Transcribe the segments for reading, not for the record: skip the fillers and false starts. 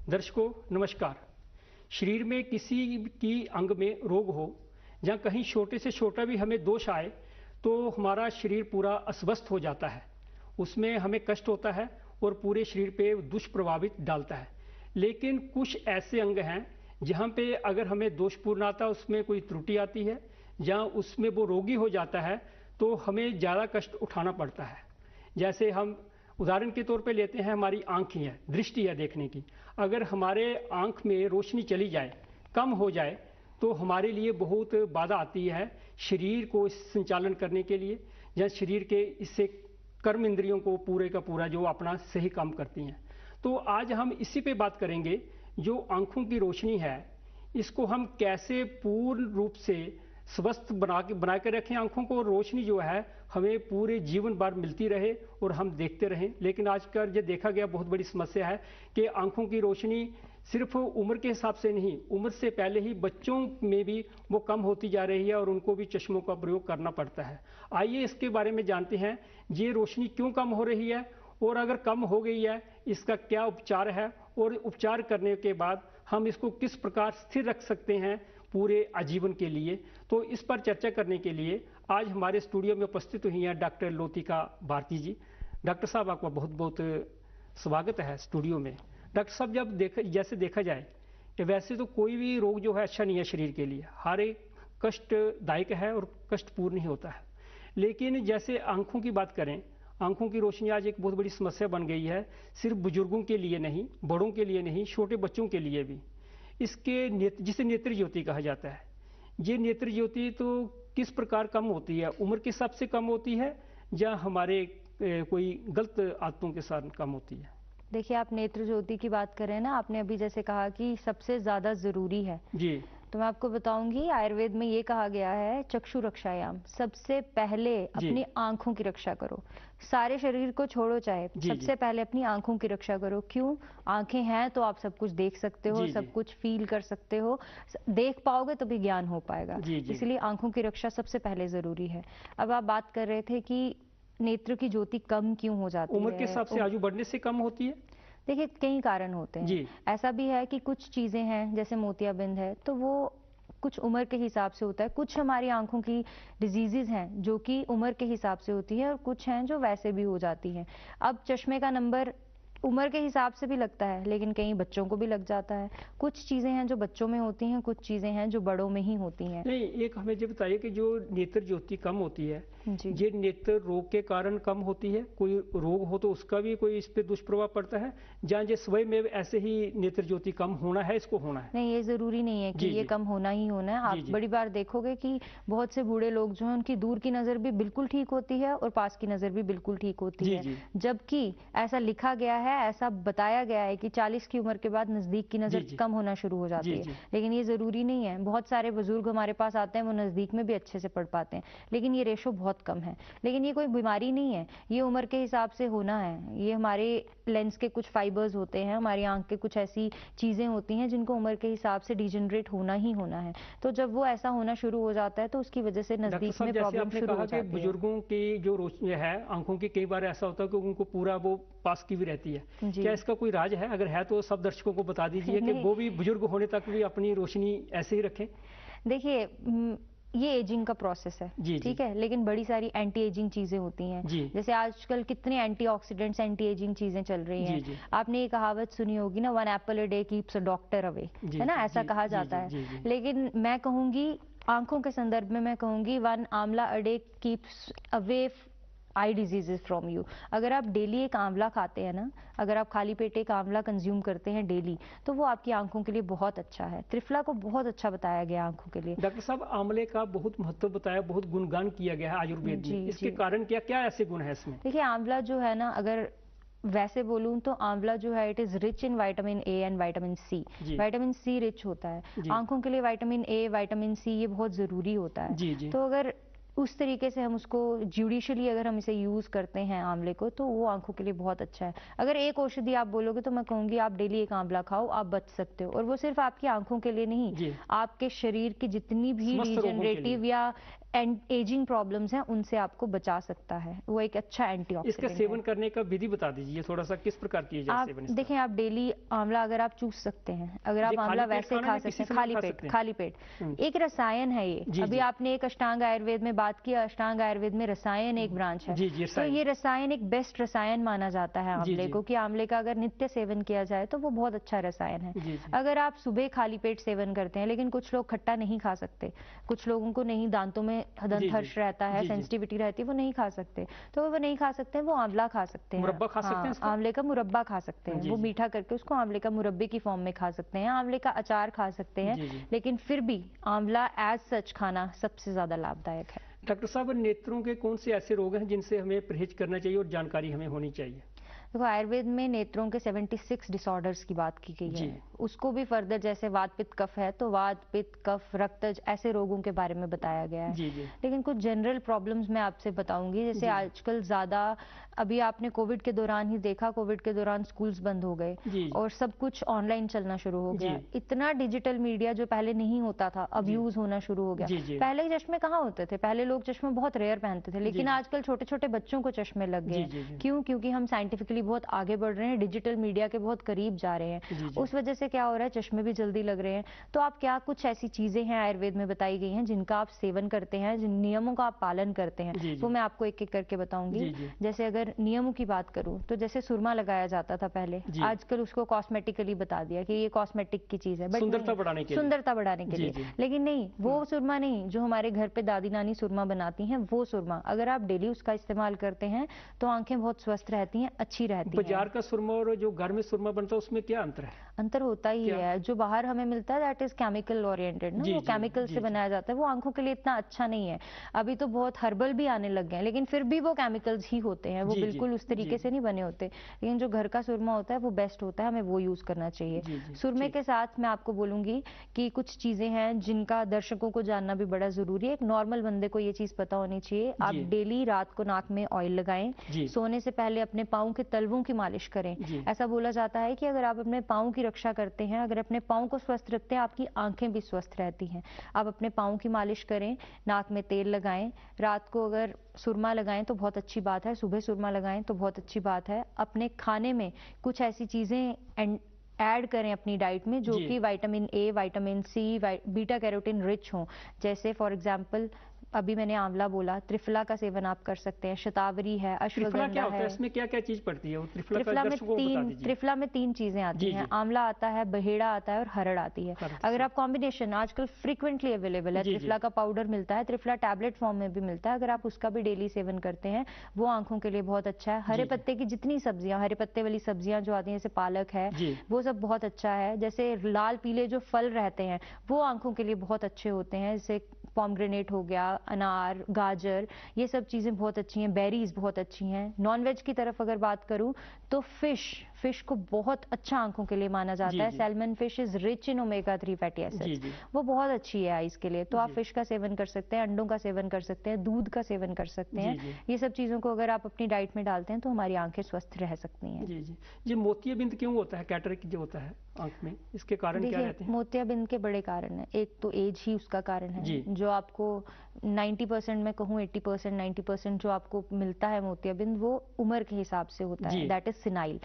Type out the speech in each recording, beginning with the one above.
दर्शकों नमस्कार। शरीर में किसी की अंग में रोग हो या कहीं छोटे से छोटा भी हमें दोष आए तो हमारा शरीर पूरा अस्वस्थ हो जाता है, उसमें हमें कष्ट होता है और पूरे शरीर पे दुष्प्रभावित डालता है। लेकिन कुछ ऐसे अंग हैं जहाँ पे अगर हमें दोषपूर्ण आता है, उसमें कोई त्रुटि आती है या उसमें वो रोगी हो जाता है तो हमें ज़्यादा कष्ट उठाना पड़ता है। जैसे हम उदाहरण के तौर पे लेते हैं, हमारी आँख ही है, दृष्टि है देखने की। अगर हमारे आँख में रोशनी चली जाए, कम हो जाए, तो हमारे लिए बहुत बाधा आती है शरीर को संचालन करने के लिए, या शरीर के इससे कर्म इंद्रियों को पूरे का पूरा जो अपना सही काम करती हैं। तो आज हम इसी पे बात करेंगे, जो आँखों की रोशनी है इसको हम कैसे पूर्ण रूप से स्वस्थ बना के रखें। आंखों को रोशनी जो है हमें पूरे जीवन भर मिलती रहे और हम देखते रहें। लेकिन आजकल ये देखा गया बहुत बड़ी समस्या है कि आंखों की रोशनी सिर्फ उम्र के हिसाब से नहीं, उम्र से पहले ही बच्चों में भी वो कम होती जा रही है और उनको भी चश्मों का प्रयोग करना पड़ता है। आइए इसके बारे में जानते हैं, ये रोशनी क्यों कम हो रही है और अगर कम हो गई है इसका क्या उपचार है, और उपचार करने के बाद हम इसको किस प्रकार स्थिर रख सकते हैं पूरे आजीवन के लिए। तो इस पर चर्चा करने के लिए आज हमारे स्टूडियो में उपस्थित हुई हैं डॉक्टर लोतिका भारती जी। डॉक्टर साहब, आपका बहुत बहुत स्वागत है स्टूडियो में। डॉक्टर साहब, जब जैसे देखा जाए कि वैसे तो कोई भी रोग जो है अच्छा नहीं है शरीर के लिए, हर एक कष्टदायक है और कष्टपूर्ण ही होता है। लेकिन जैसे आंखों की बात करें, आंखों की रोशनी आज एक बहुत बड़ी समस्या बन गई है, सिर्फ बुजुर्गों के लिए नहीं, बड़ों के लिए नहीं, छोटे बच्चों के लिए भी। इसके जिसे नेत्र ज्योति कहा जाता है, ये नेत्र ज्योति तो किस प्रकार कम होती है? उम्र के हिसाब से कम होती है या हमारे कोई गलत आदतों के साथ कम होती है? देखिए, आप नेत्र ज्योति की बात कर रहे हैं ना, आपने अभी जैसे कहा कि सबसे ज्यादा जरूरी है जी। तो मैं आपको बताऊंगी, आयुर्वेद में ये कहा गया है चक्षु रक्षायाम, सबसे पहले अपनी आंखों की रक्षा करो। सारे शरीर को छोड़ो चाहे, सबसे पहले अपनी आंखों की रक्षा करो। क्यों? आंखें हैं तो आप सब कुछ देख सकते हो, सब कुछ फील कर सकते हो, देख पाओगे तो भी ज्ञान हो पाएगा। इसलिए आंखों की रक्षा सबसे पहले जरूरी है। अब आप बात कर रहे थे कि नेत्र की ज्योति कम क्यों हो जाती है? उम्र के हिसाब से, आयु बढ़ने से कम होती है? देखिए, कई कारण होते हैं। ऐसा भी है कि कुछ चीजें हैं, जैसे मोतियाबिंद है तो वो कुछ उम्र के हिसाब से होता है। कुछ हमारी आंखों की डिजीजेज हैं जो कि उम्र के हिसाब से होती है और कुछ हैं जो वैसे भी हो जाती हैं। अब चश्मे का नंबर उम्र के हिसाब से भी लगता है, लेकिन कई बच्चों को भी लग जाता है। कुछ चीजें हैं जो बच्चों में होती हैं, कुछ चीजें हैं जो बड़ों में ही होती हैं। नहीं, एक हमें ये बताइए कि जो नेत्र ज्योति कम होती है, ये नेत्र रोग के कारण कम होती है? कोई रोग हो तो उसका भी कोई इस पे दुष्प्रभाव पड़ता है, या ये स्वयं में ऐसे ही नेत्र ज्योति कम होना है, इसको होना है? नहीं, ये जरूरी नहीं है कि ये कम होना ही होना है। आप बड़ी बार देखोगे कि बहुत से बूढ़े लोग जो हैं उनकी दूर की नजर भी बिल्कुल ठीक होती है और पास की नजर भी बिल्कुल ठीक होती है। जबकि ऐसा लिखा गया है, ऐसा बताया गया है कि 40 की उम्र के बाद नजदीक की नजर कम होना शुरू हो जाती है। लेकिन ये जरूरी नहीं है। बहुत सारे बुजुर्ग हमारे पास आते हैं, वो नजदीक में भी अच्छे से पढ़ पाते हैं, लेकिन ये रेशो बहुत कम है। लेकिन ये कोई बीमारी नहीं है, ये उम्र के हिसाब से होना है। ये हमारे लेंस के कुछ फाइबर्स होते हैं, हमारी आंख के कुछ ऐसी चीजें होती हैं जिनको उम्र के हिसाब से डिजेनरेट होना ही होना है। तो जब वो ऐसा होना शुरू हो जाता है तो उसकी वजह से नजदीक में प्रॉब्लम शुरू हो जाती है। बुजुर्गों की जो रोशनी है आंखों की, कई बार ऐसा होता है कि उनको पूरा वो पास की भी रहती है। क्या इसका कोई राज है? अगर है तो सब दर्शकों को बता दीजिए कि वो भी बुजुर्ग होने तक भी अपनी रोशनी ऐसे ही रखें। देखिए, ये एजिंग का प्रोसेस है, ठीक है, लेकिन बड़ी सारी एंटी एजिंग चीजें होती हैं। जैसे आजकल कितने एंटीऑक्सीडेंट्स, एंटी एजिंग चीजें चल रही हैं। आपने ये कहावत सुनी होगी ना, 1 Apple a day keeps a doctor away, है ना, ऐसा कहा जाता है। लेकिन मैं कहूंगी, आंखों के संदर्भ में मैं कहूंगी, 1 आंवला a day keeps away I diseases from you. अगर आप डेली एक आंवला खाते हैं ना, अगर आप खाली पेट एक आंवला कंज्यूम करते हैं डेली, तो वो आपकी आंखों के लिए बहुत अच्छा है। त्रिफला को बहुत अच्छा बताया गया आंखों के लिए। डॉक्टर साहब, आंवले का बहुत महत्व बताया, बहुत गुणगान किया गया है आयुर्वेद में। इसके कारण क्या क्या ऐसे गुण है इसमें? देखिए, आंवला जो है ना, अगर वैसे बोलूं तो आंवला जो है it is rich in vitamin A and vitamin C. Vitamin C rich होता है आंखों के लिए। विटामिन ए, विटामिन सी ये बहुत जरूरी होता है। तो अगर उस तरीके से हम उसको जुडिशली अगर हम इसे यूज करते हैं आंवले को, तो वो आंखों के लिए बहुत अच्छा है। अगर एक औषधि आप बोलोगे तो मैं कहूंगी आप डेली एक आंवला खाओ, आप बच सकते हो। और वो सिर्फ आपकी आंखों के लिए नहीं, आपके शरीर की जितनी भी डिजेनरेटिव या एजिंग प्रॉब्लम्स हैं उनसे आपको बचा सकता है। वो एक अच्छा एंटीऑक्सीडेंट इसका सेवन करने का विधि बता दीजिए थोड़ा सा, किस प्रकार किया जाए सेवन इसका? देखिए, आप डेली आंवला अगर आप चूस सकते हैं, अगर आप आंवला वैसे खा सकते हैं, खाली पेट। एक रसायन है ये। अभी आपने एक अष्टांग आयुर्वेद में बात की, अष्टांग आयुर्वेद में रसायन एक ब्रांच है। तो ये रसायन एक बेस्ट रसायन माना जाता है आंवले को, कि आंवले का अगर नित्य सेवन किया जाए तो वो बहुत अच्छा रसायन है। अगर आप सुबह खाली पेट सेवन करते हैं, लेकिन कुछ लोग खट्टा नहीं खा सकते, कुछ लोगों को नहीं, दांतों में दंतहर्ष रहता है, सेंसिटिविटी रहती है, वो नहीं खा सकते, तो वो नहीं खा सकते हैं, वो आंवला खा सकते हैं, मुरब्बा खा सकते हैं, आंवले का मुरब्बा खा सकते हैं, वो मीठा करके उसको आंवले का मुरब्बे की फॉर्म में खा सकते हैं, आंवले का अचार खा सकते हैं। लेकिन फिर भी आंवला एज सच खाना सबसे ज्यादा लाभदायक है। डॉक्टर साहब, नेत्रों के कौन से ऐसे रोग हैं जिनसे हमें परहेज करना चाहिए और जानकारी हमें होनी चाहिए? देखो, आयुर्वेद में नेत्रों के 76 डिसऑर्डर्स की बात की गई है। उसको भी फर्दर, जैसे वात पित्त कफ है तो वात पित्त कफ रक्तज ऐसे रोगों के बारे में बताया गया है। लेकिन कुछ जनरल प्रॉब्लम्स मैं आपसे बताऊंगी, जैसे आजकल ज्यादा, अभी आपने कोविड के दौरान ही देखा, कोविड के दौरान स्कूल्स बंद हो गए और सब कुछ ऑनलाइन चलना शुरू हो गया। इतना डिजिटल मीडिया जो पहले नहीं होता था, अब यूज होना शुरू हो गया। पहले चश्मे कहाँ होते थे, पहले लोग चश्मे बहुत रेयर पहनते थे, लेकिन आजकल छोटे छोटे बच्चों को चश्मे लग गए। क्यों? क्योंकि हम साइंटिफिकली बहुत आगे बढ़ रहे हैं, डिजिटल मीडिया के बहुत करीब जा रहे हैं। उस वजह से क्या हो रहा है, चश्मे भी जल्दी लग रहे हैं। तो आप क्या, कुछ ऐसी चीजें हैं आयुर्वेद में बताई गई हैं जिनका आप सेवन करते हैं, जिन नियमों का आप पालन करते हैं, वो मैं आपको एक एक करके बताऊंगी। जैसे अगर नियमों की बात करूं तो जैसे सुरमा लगाया जाता था पहले, आजकल उसको कॉस्मेटिकली बता दिया कि ये कॉस्मेटिक की चीज है, बट सुंदरता बढ़ाने के लिए। लेकिन नहीं, वो सुरमा नहीं, जो हमारे घर पे दादी नानी सुरमा बनाती हैं, वो सुरमा अगर आप डेली उसका इस्तेमाल करते हैं तो आंखें बहुत स्वस्थ रहती हैं, अच्छी रहती हैं। बाजार का सुरमा और जो घर में सुरमा बनता है उसमें क्या अंतर है? अंतर होता ही है। जो बाहर हमें मिलता है दैट इज केमिकल ओरिएंटेड ना, वो केमिकल से बनाया जाता है, वो आंखों के लिए इतना अच्छा नहीं है। अभी तो बहुत हर्बल भी आने लग गए हैं, लेकिन फिर भी वो केमिकल्स ही होते हैं, वो बिल्कुल उस तरीके से नहीं बने होते। लेकिन जो घर का सुरमा होता है वो बेस्ट होता है, हमें वो यूज करना चाहिए। सुरमे के साथ मैं आपको बोलूंगी कि कुछ चीजें हैं जिनका दर्शकों को जानना भी बड़ा जरूरी है। एक नॉर्मल बंदे को ये चीज पता होनी चाहिए, आप डेली रात को नाक में ऑयल लगाएं, सोने से पहले अपने पाँव के तलवों की मालिश करें। ऐसा बोला जाता है कि अगर आप अपने पाँव की रक्षा करते हैं, अगर अपने पाँव को स्वस्थ रखते हैं, आपकी आंखें भी स्वस्थ रहती हैं। आप अपने पाँव की मालिश करें, नाक में तेल लगाएं, रात को अगर सुरमा लगाएं तो बहुत अच्छी बात है, सुबह सुरमा लगाएं तो बहुत अच्छी बात है। अपने खाने में कुछ ऐसी चीजें ऐड करें अपनी डाइट में जो कि vitamin A, vitamin C, beta carotene rich हों। जैसे फॉर एग्जांपल अभी मैंने आंवला बोला, त्रिफला का सेवन आप कर सकते हैं, शतावरी है, अश्वगंधा है। इसमें क्या क्या चीज पड़ती है? त्रिफला में तीन चीजें आती हैं, आंवला आता है, बहेड़ा आता है और हरड़ आती है। अगर आप कॉम्बिनेशन, आजकल फ्रीक्वेंटली अवेलेबल है, त्रिफला का पाउडर मिलता है, त्रिफला टैबलेट फॉर्म में भी मिलता है, अगर आप उसका भी डेली सेवन करते हैं वो आंखों के लिए बहुत अच्छा है। हरे पत्ते की जितनी सब्जियां, हरे पत्ते वाली सब्जियां जो आती हैं, जैसे पालक है, वो सब बहुत अच्छा है। जैसे लाल पीले जो फल रहते हैं वो आंखों के लिए बहुत अच्छे होते हैं, जैसे पॉमग्रेनेट हो गया, अनार, गाजर, ये सब चीजें बहुत अच्छी हैं। बेरीज बहुत अच्छी हैं। नॉनवेज की तरफ अगर बात करूं तो फिश को बहुत अच्छा आंखों के लिए माना जाता है। Salmon fish is rich in omega 3 fatty acids, वो बहुत अच्छी है आइज के लिए। तो आप फिश का सेवन कर सकते हैं, अंडों का सेवन कर सकते हैं, दूध का सेवन कर सकते हैं। ये सब चीजों को अगर आप अपनी डाइट में डालते हैं तो हमारी आंखें स्वस्थ रह सकती हैं। जी, मोतियाबिंद क्यों होता है, कैटरेक्ट जो होता है आंख में, इसके कारण क्या रहते हैं? मोतियाबिंद के बड़े कारण हैं। एक तो एज ही उसका कारण है, जो आपको 90% में कहूँ 80%, 90% जो आपको मिलता है मोतियाबिंद वो उम्र के हिसाब से होता है, दैट इज सिनाइल।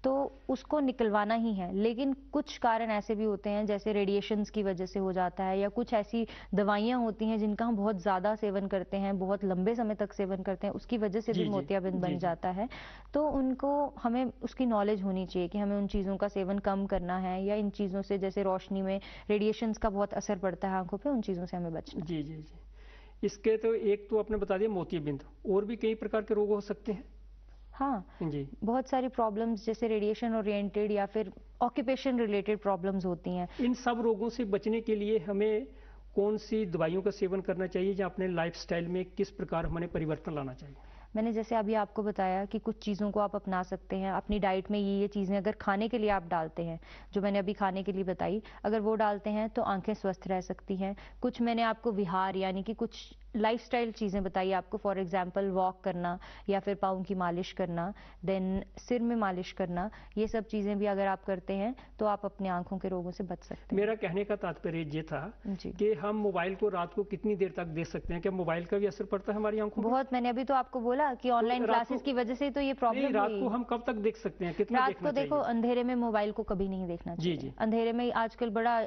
तो उसको निकलवाना ही है। लेकिन कुछ कारण ऐसे भी होते हैं, जैसे रेडिएशंस की वजह से हो जाता है, या कुछ ऐसी दवाइयां होती हैं जिनका हम बहुत ज्यादा सेवन करते हैं, बहुत लंबे समय तक सेवन करते हैं, उसकी वजह से भी मोतियाबिंद बन जाता है। तो उनको, हमें उसकी नॉलेज होनी चाहिए कि हमें उन चीजों का सेवन कम करना है, या इन चीजों से, जैसे रोशनी में रेडिएशंस का बहुत असर पड़ता है आंखों पे, उन चीजों से हमें बचना। जी। इसके तो एक तो आपने बता दिया मोतियाबिंद, और भी कई प्रकार के रोग हो सकते हैं। हाँ जी, बहुत सारी प्रॉब्लम्स जैसे रेडिएशन ओरिएंटेड या फिर ऑक्यूपेशन रिलेटेड प्रॉब्लम्स होती हैं। इन सब रोगों से बचने के लिए हमें कौन सी दवाइयों का सेवन करना चाहिए, या अपने लाइफस्टाइल में किस प्रकार हमें परिवर्तन लाना चाहिए? मैंने जैसे अभी आपको बताया कि कुछ चीज़ों को आप अपना सकते हैं अपनी डाइट में। ये चीज़ें अगर खाने के लिए आप डालते हैं, जो मैंने अभी खाने के लिए बताई, अगर वो डालते हैं तो आंखें स्वस्थ रह सकती हैं। कुछ मैंने आपको विहार यानी कि कुछ लाइफस्टाइल चीज़ें बताई आपको, फॉर एग्जांपल वॉक करना या फिर पाँव की मालिश करना, देन सिर में मालिश करना, ये सब चीज़ें भी अगर आप करते हैं तो आप अपने आंखों के रोगों से बच सकते हैं। मेरा कहने का तात्पर्य ये था कि हम मोबाइल को रात को कितनी देर तक देख सकते हैं? क्या मोबाइल का भी असर पड़ता है हमारी आंखों पर? बहुत, मैंने अभी तो आपको बोला कि ऑनलाइन क्लासेस की वजह से तो ये प्रॉब्लम हुई। रात को हम कब तक देख सकते हैं? कितना देखना चाहिए? रात को देखो, अंधेरे में मोबाइल को कभी नहीं देखना चाहिए। अंधेरे में आजकल बड़ा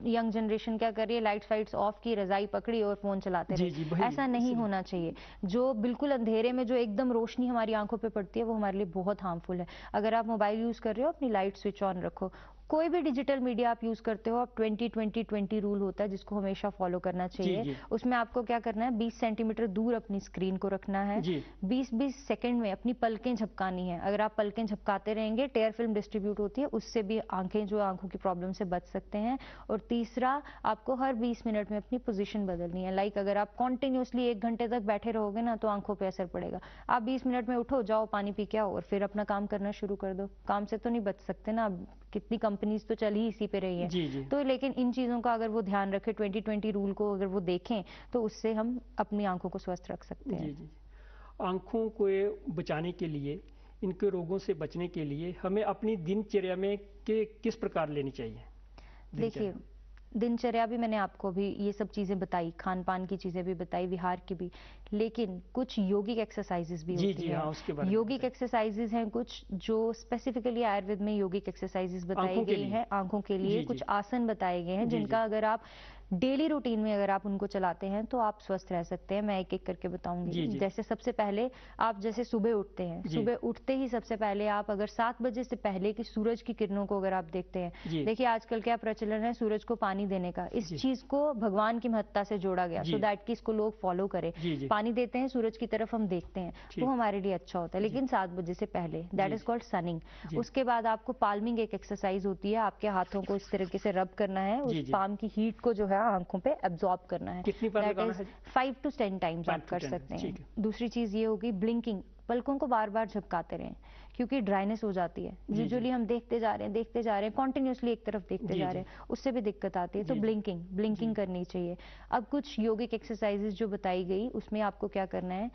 यंग जनरेशन क्या कर रही है, लाइट्स फाइट्स ऑफ की, रजाई पकड़ी और फोन चलाते रहे। ऐसा नहीं होना चाहिए। जो बिल्कुल अंधेरे में जो एकदम रोशनी हमारी आंखों पे पड़ती है वो हमारे लिए बहुत हार्मफुल है। अगर आप मोबाइल यूज कर रहे हो, अपनी लाइट स्विच ऑन रखो। कोई भी डिजिटल मीडिया आप यूज करते हो, आप 20-20-20 रूल होता है जिसको हमेशा फॉलो करना चाहिए। उसमें आपको क्या करना है, 20 सेंटीमीटर दूर अपनी स्क्रीन को रखना है। 20-20 सेकंड में अपनी पलकें झपकानी है। अगर आप पलकें झपकाते रहेंगे, टेयर फिल्म डिस्ट्रीब्यूट होती है, उससे भी आंखों की प्रॉब्लम से बच सकते हैं। और तीसरा, आपको हर 20 मिनट में अपनी पोजीशन बदलनी है। लाइक अगर आप कॉन्टिन्यूसली 1 घंटे तक बैठे रहोगे ना तो आंखों पर असर पड़ेगा। आप 20 मिनट में उठो, जाओ पानी पी के आओ और फिर अपना काम करना शुरू कर दो। काम से तो नहीं बच सकते ना, कितनी कंपनीज तो चल ही इसी पे रही है। तो लेकिन इन चीजों का अगर वो ध्यान रखें, 20-20 रूल को अगर वो देखें तो उससे हम अपनी आंखों को स्वस्थ रख सकते हैं। आंखों को बचाने के लिए, इनके रोगों से बचने के लिए हमें अपनी दिनचर्या में किस प्रकार लेनी चाहिए? देखिए, दिनचर्या भी मैंने आपको भी ये सब चीजें बताई, खान पान की चीजें भी बताई, विहार की भी, लेकिन कुछ योगिक एक्सरसाइजेज भी होती है। हाँ, योगिक एक्सरसाइजेज हैं कुछ जो स्पेसिफिकली आयुर्वेद में योगिक एक्सरसाइजेज बताई गई हैं आंखों के लिए। कुछ आसन बताए गए हैं जिनका अगर आप डेली रूटीन में अगर आप उनको चलाते हैं तो आप स्वस्थ रह सकते हैं। मैं एक एक करके बताऊंगी। जैसे सबसे पहले आप जैसे सुबह उठते हैं, सुबह उठते ही सबसे पहले आप अगर 7 बजे से पहले की सूरज की किरणों को अगर आप देखते हैं, देखिए आजकल क्या प्रचलन है सूरज को पानी देने का, इस चीज को भगवान की महत्ता से जोड़ा गया, सो दैट कि इसको लोग फॉलो करें। पानी देते हैं, सूरज की तरफ हम देखते हैं, वो हमारे लिए अच्छा होता है, लेकिन 7 बजे से पहले, दैट इज कॉल्ड सनिंग। उसके बाद आपको पाल्मिंग एक एक्सरसाइज होती है, आपके हाथों को इस तरीके से रब करना है, उस पाम की हीट को जो है आंखों पे एब्जॉर्ब करना है। कितनी बार लगाना है? 5 to 10 टाइम्स आप कर सकते हैं। दूसरी चीज ये होगी ब्लिंकिंग, पलकों को बार बार झपकाते रहें क्योंकि ड्राइनेस हो जाती है। यूजुअली हम देखते जा रहे हैं कॉन्टिन्यूसली एक तरफ देखते जा रहे हैं, उससे भी दिक्कत आती है। तो ब्लिंकिंग करनी चाहिए। अब कुछ योगिक एक्सरसाइजेज जो बताई गई उसमें आपको क्या करना है,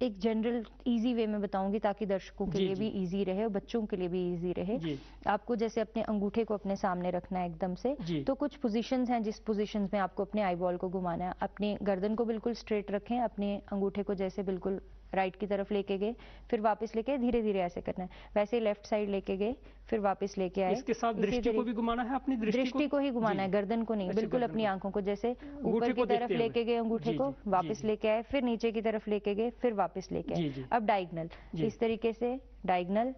एक जनरल इजी वे में बताऊंगी ताकि दर्शकों के लिए भी इजी रहे और बच्चों के लिए भी इजी रहे। आपको जैसे अपने अंगूठे को अपने सामने रखना है एकदम से, तो कुछ पोजीशंस हैं जिस पोजीशंस में आपको अपने आई बॉल को घुमाना है। अपनी गर्दन को बिल्कुल स्ट्रेट रखें, अपने अंगूठे को जैसे बिल्कुल राइट की तरफ लेके गए, फिर वापस लेके धीरे धीरे ऐसे करना है। वैसे लेफ्ट साइड लेके गए, फिर वापस लेके आए। इसके साथ दृष्टि को भी घुमाना है, अपनी दृष्टि को ही घुमाना है, गर्दन को नहीं। बिल्कुल अपनी आंखों को जैसे ऊपर की तरफ लेके गए अंगूठे को, वापस लेके आए, फिर नीचे की तरफ लेके गए, फिर वापस लेके आए। अब डायगनल, इस तरीके से डायगनल,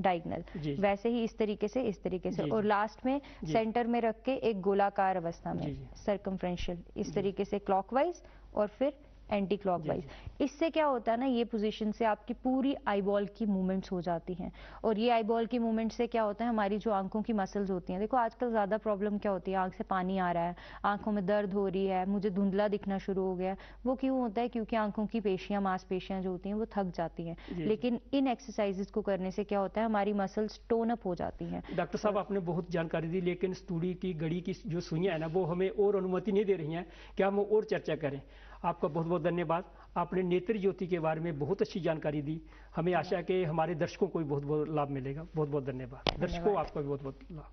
डायगनल, वैसे ही इस तरीके से और लास्ट में सेंटर में रख के एक गोलाकार अवस्था में सर्कमफ्रेंशियल, इस तरीके से क्लॉकवाइज और फिर एंटी क्लॉकवाइज। इससे क्या होता है ना, ये पोजीशन से आपकी पूरी आईबॉल की मूवमेंट्स हो जाती हैं। और ये आईबॉल की मूवमेंट से क्या होता है, हमारी जो आंखों की मसल्स होती हैं, देखो आजकल ज्यादा प्रॉब्लम क्या होती है, आंख से पानी आ रहा है, आंखों में दर्द हो रही है, मुझे धुंधला दिखना शुरू हो गया। वो क्यों होता है? क्योंकि आंखों की पेशियां, मांसपेशियां जो होती हैं वो थक जाती हैं। लेकिन इन एक्सरसाइजेस को करने से क्या होता है, हमारी मसल्स टोन अप हो जाती हैं। डॉक्टर साहब आपने बहुत जानकारी दी, लेकिन स्तूड़ी की घड़ी की जो सुइयां है ना, वो हमें और अनुमति नहीं दे रही हैं कि हम और चर्चा करें। आपका बहुत बहुत धन्यवाद। आपने नेत्र ज्योति के बारे में बहुत अच्छी जानकारी दी। हमें आशा है कि हमारे दर्शकों को भी बहुत बहुत लाभ मिलेगा। बहुत बहुत धन्यवाद। दर्शकों आपका भी बहुत बहुत लाभ।